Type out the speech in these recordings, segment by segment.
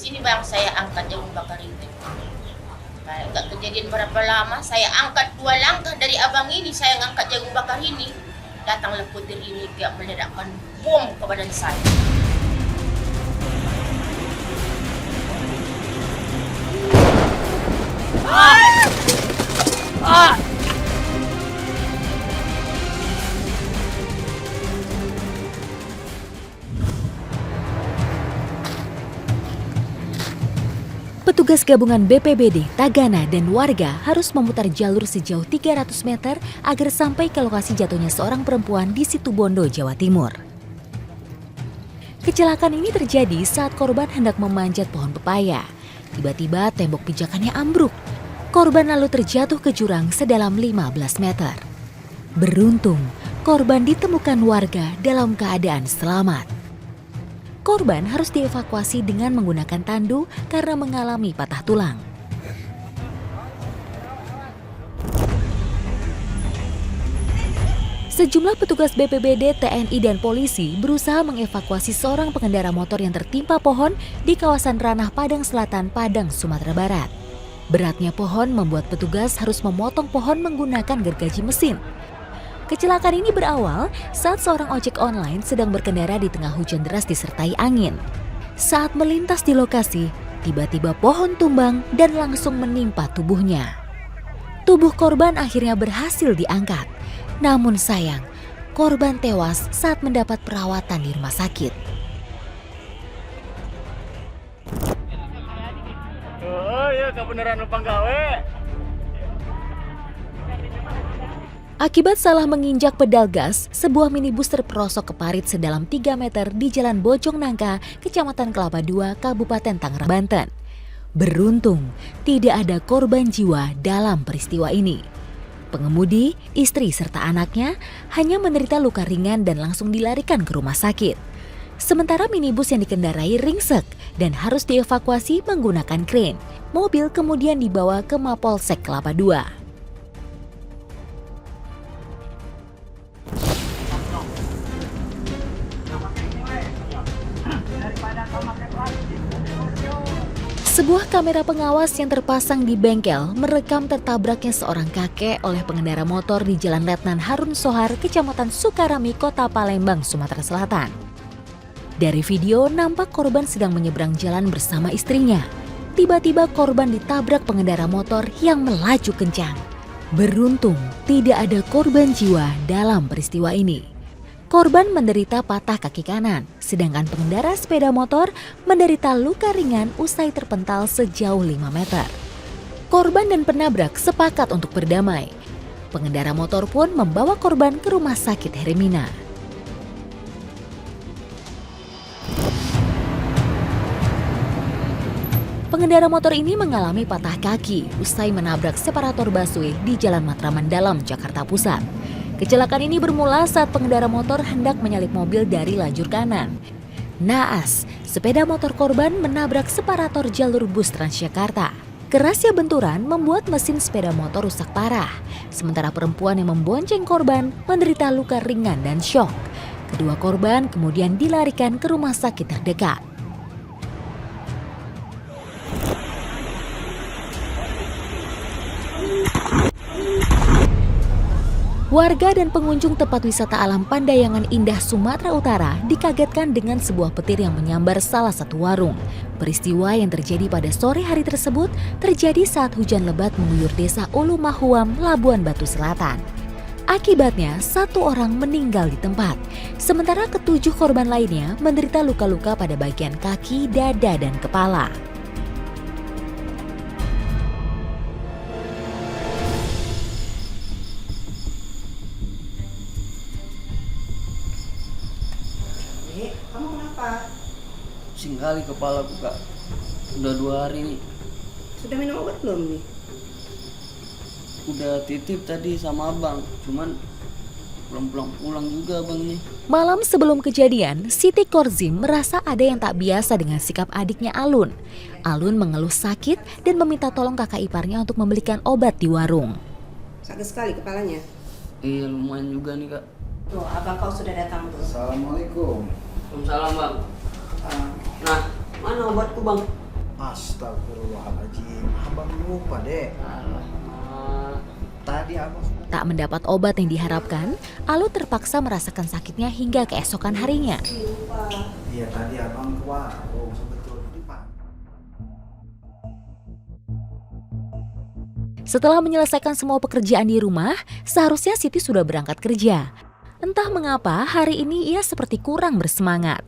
sini bang, saya angkat jagung bakar itu. Nggak kejadian berapa lama, saya angkat 2 langkah dari abang ini, saya ngangkat jagung bakar ini. Datanglah putir ini, dia meledakkan bom ke badan saya. Petugas gabungan BPBD, Tagana, dan warga harus memutar jalur sejauh 300 meter agar sampai ke lokasi jatuhnya seorang perempuan di Situbondo, Jawa Timur. Kecelakaan ini terjadi saat korban hendak memanjat pohon pepaya. Tiba-tiba tembok pijakannya ambruk. Korban lalu terjatuh ke jurang sedalam 15 meter. Beruntung, korban ditemukan warga dalam keadaan selamat. Korban harus dievakuasi dengan menggunakan tandu karena mengalami patah tulang. Sejumlah petugas BPBD, TNI, dan polisi berusaha mengevakuasi seorang pengendara motor yang tertimpa pohon di kawasan Ranah Padang Selatan, Padang, Sumatera Barat. Beratnya pohon membuat petugas harus memotong pohon menggunakan gergaji mesin. Kecelakaan ini berawal saat seorang ojek online sedang berkendara di tengah hujan deras disertai angin. Saat melintas di lokasi, tiba-tiba pohon tumbang dan langsung menimpa tubuhnya. Tubuh korban akhirnya berhasil diangkat. Namun sayang, korban tewas saat mendapat perawatan di rumah sakit. Oh iya, kebenaran lupa gawe. Akibat salah menginjak pedal gas, sebuah minibus terperosok ke parit sedalam 3 meter di Jalan Bojong Nangka, Kecamatan Kelapa II, Kabupaten Tangerang, Banten. Beruntung, tidak ada korban jiwa dalam peristiwa ini. Pengemudi, istri serta anaknya hanya menderita luka ringan dan langsung dilarikan ke rumah sakit. Sementara minibus yang dikendarai ringsek dan harus dievakuasi menggunakan krain. Mobil kemudian dibawa ke Mapolsek Kelapa II. Sebuah kamera pengawas yang terpasang di bengkel merekam tertabraknya seorang kakek oleh pengendara motor di Jalan Letnan Harun Sohar, Kecamatan Sukarami, Kota Palembang, Sumatera Selatan. Dari video nampak korban sedang menyeberang jalan bersama istrinya. Tiba-tiba korban ditabrak pengendara motor yang melaju kencang. Beruntung tidak ada korban jiwa dalam peristiwa ini. Korban menderita patah kaki kanan, sedangkan pengendara sepeda motor menderita luka ringan usai terpental sejauh 5 meter. Korban dan penabrak sepakat untuk berdamai. Pengendara motor pun membawa korban ke rumah sakit Hermina. Pengendara motor ini mengalami patah kaki usai menabrak separator busway di Jalan Matraman Dalam, Jakarta Pusat. Kecelakaan ini bermula saat pengendara motor hendak menyalip mobil dari lajur kanan. Naas, sepeda motor korban menabrak separator jalur bus Transjakarta. Kerasnya benturan membuat mesin sepeda motor rusak parah. Sementara perempuan yang membonceng korban menderita luka ringan dan syok. Kedua korban kemudian dilarikan ke rumah sakit terdekat. Warga dan pengunjung tempat wisata alam Pandayangan Indah, Sumatera Utara dikagetkan dengan sebuah petir yang menyambar salah satu warung. Peristiwa yang terjadi pada sore hari tersebut terjadi saat hujan lebat mengguyur desa Ulu Mahuam, Labuan Batu Selatan. Akibatnya, 1 orang meninggal di tempat, sementara ke-7 korban lainnya menderita luka-luka pada bagian kaki, dada, dan kepala. Kamu kenapa? Pusing kali kepala aku, Kak. Udah 2 hari nih. Sudah minum obat belum nih? Udah titip tadi sama abang. Cuman belum pulang-pulang juga abang nih. Malam sebelum kejadian, Siti Korzim merasa ada yang tak biasa dengan sikap adiknya Alun. Alun mengeluh sakit dan meminta tolong kakak iparnya untuk membelikan obat di warung. Sakit sekali kepalanya. Iya lumayan juga nih, Kak. Tuh, abang kau sudah datang tuh. Assalamualaikum. Waalaikumsalam, Bang. Nah, mana obatku, Bang? Astagfirullahaladzim, abang lupa dek. Alamak. Tadi abang sudah... Tak mendapat obat yang diharapkan, Alun terpaksa merasakan sakitnya hingga keesokan harinya. Lupa. Iya tadi abang ke warung sebetulnya di pagi. Setelah menyelesaikan semua pekerjaan di rumah, seharusnya Siti sudah berangkat kerja. Entah mengapa hari ini ia seperti kurang bersemangat.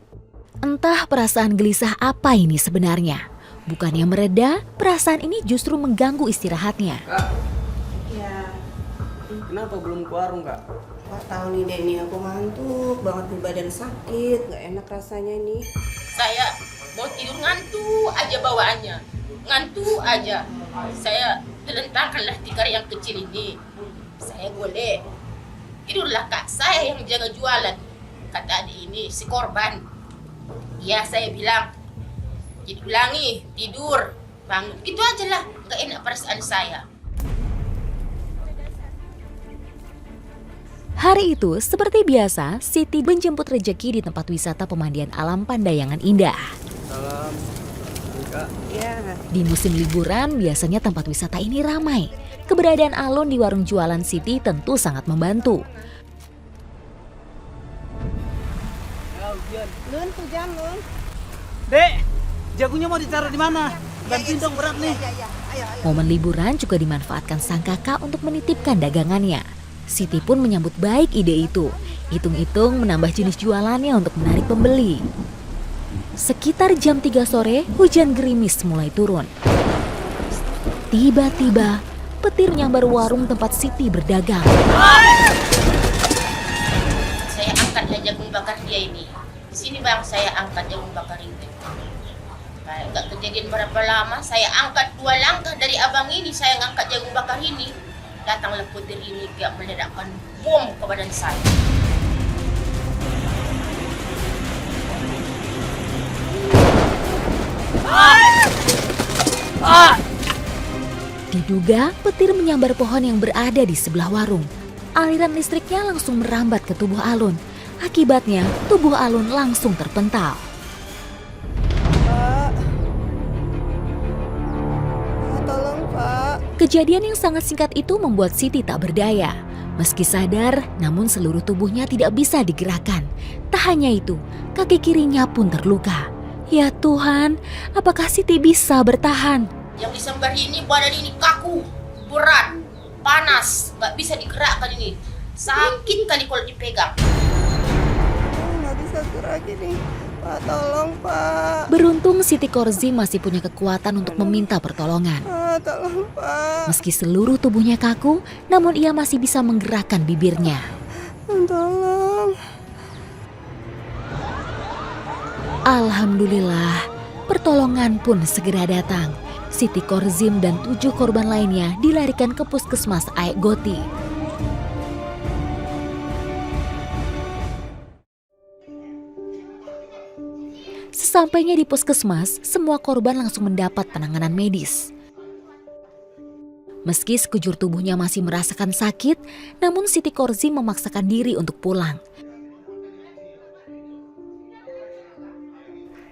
Entah perasaan gelisah apa ini sebenarnya. Bukannya mereda, perasaan ini justru mengganggu istirahatnya. Kak, Ya, kenapa belum ke warung kak? Pak tahu nih deh, nih aku ngantuk banget, di badan sakit, nggak enak rasanya nih. Saya mau tidur ngantuk aja bawaannya. Ngantuk aja. Saya telentangkanlah tikar yang kecil ini. Saya boleh. Tidurlah kak, saya yang jaga jualan. Kata adik ini, si korban. Ya saya bilang, ulangi, tidur, bangun. Gitu aja lah, nggak enak perasaan saya. Hari itu, seperti biasa, Siti menjemput rejeki di tempat wisata pemandian alam Pandayangan Indah. Salam. Kak, Ya, Di musim liburan, biasanya tempat wisata ini ramai. Keberadaan Alun di warung jualan Siti tentu sangat membantu. Lun, hujan Lun. Dek, jagonya mau ditaruh di mana? Bantuin dong, berat nih. Momen liburan juga dimanfaatkan sang kakak untuk menitipkan dagangannya. Siti pun menyambut baik ide itu. Hitung-hitung menambah jenis jualannya untuk menarik pembeli. Sekitar jam 3 sore, hujan gerimis mulai turun. Tiba-tiba, petir menyambar warung tempat Siti berdagang. Saya angkatlah jagung bakar dia ini. Sini bang, saya angkat jagung bakar itu. Nggak kejadian berapa lama, saya angkat 2 langkah dari abang ini, saya ngangkat jagung bakar ini. Datanglah petir ini, dia meledakkan bom ke badan saya. Diduga petir menyambar pohon yang berada di sebelah warung. Aliran listriknya langsung merambat ke tubuh Alun. Akibatnya, tubuh Alun langsung terpental. Pak. Tolong Pak. Kejadian yang sangat singkat itu membuat Siti tak berdaya. Meski sadar, namun seluruh tubuhnya tidak bisa digerakkan. Tak hanya itu, kaki kirinya pun terluka. Ya Tuhan, apakah Siti bisa bertahan? Yang disambar ini, badan ini kaku, berat, panas, nggak bisa digerakkan ini. Sakit kali kalau dipegang. Nggak bisa gerak ini. Pak, tolong Pak. Beruntung Siti Korzim masih punya kekuatan untuk meminta pertolongan. Tolong Pak. Meski seluruh tubuhnya kaku, namun ia masih bisa menggerakkan bibirnya. Tolong. Alhamdulillah, pertolongan pun segera datang. Siti Korzim dan 7 korban lainnya dilarikan ke puskesmas Aek Goti. Sesampainya di puskesmas, semua korban langsung mendapat penanganan medis. Meski sekujur tubuhnya masih merasakan sakit, namun Siti Korzim memaksakan diri untuk pulang.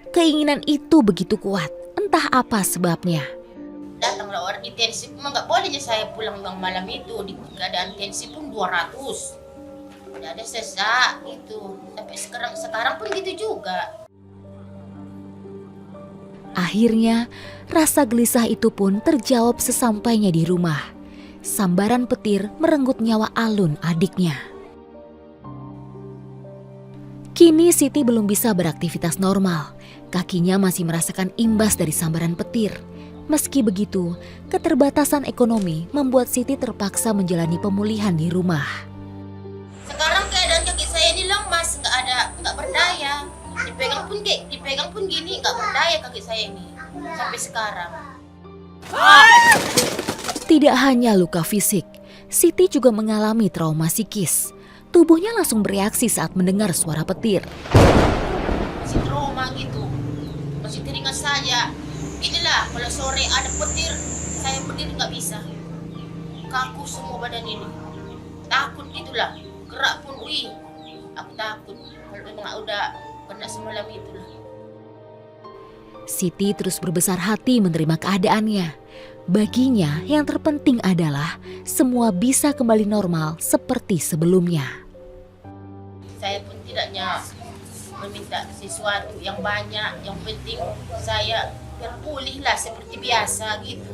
Keinginan itu begitu kuat, entah apa sebabnya. Datanglah orang di tensi, memang nggak boleh aja saya pulang bang malam itu. Di keadaan tensi pun 200. Udah ada sesak gitu. Sampai sekarang pun gitu juga. Akhirnya, rasa gelisah itu pun terjawab sesampainya di rumah. Sambaran petir merenggut nyawa Alun, adiknya. Kini Siti belum bisa beraktivitas normal. Kakinya masih merasakan imbas dari sambaran petir. Meski begitu, keterbatasan ekonomi membuat Siti terpaksa menjalani pemulihan di rumah. Sekarang keadaan kaki saya ini lemas, nggak berdaya. Dipegang pun gini, nggak berdaya kaki saya ini sampai sekarang. Tidak hanya luka fisik, Siti juga mengalami trauma psikis. Tubuhnya langsung bereaksi saat mendengar suara petir. Masih trauma gitu, masih teringat saja. Inilah kalau sore ada petir, saya berdiri nggak bisa. Kaku semua badan ini. Takut gitulah, gerak pun aku takut. Kalau memang udah kena semalam itulah. Siti terus berbesar hati menerima keadaannya. Baginya yang terpenting adalah semua bisa kembali normal seperti sebelumnya. Saya pun tidaknya meminta sesuatu yang banyak, yang penting saya berpulihlah seperti biasa gitu.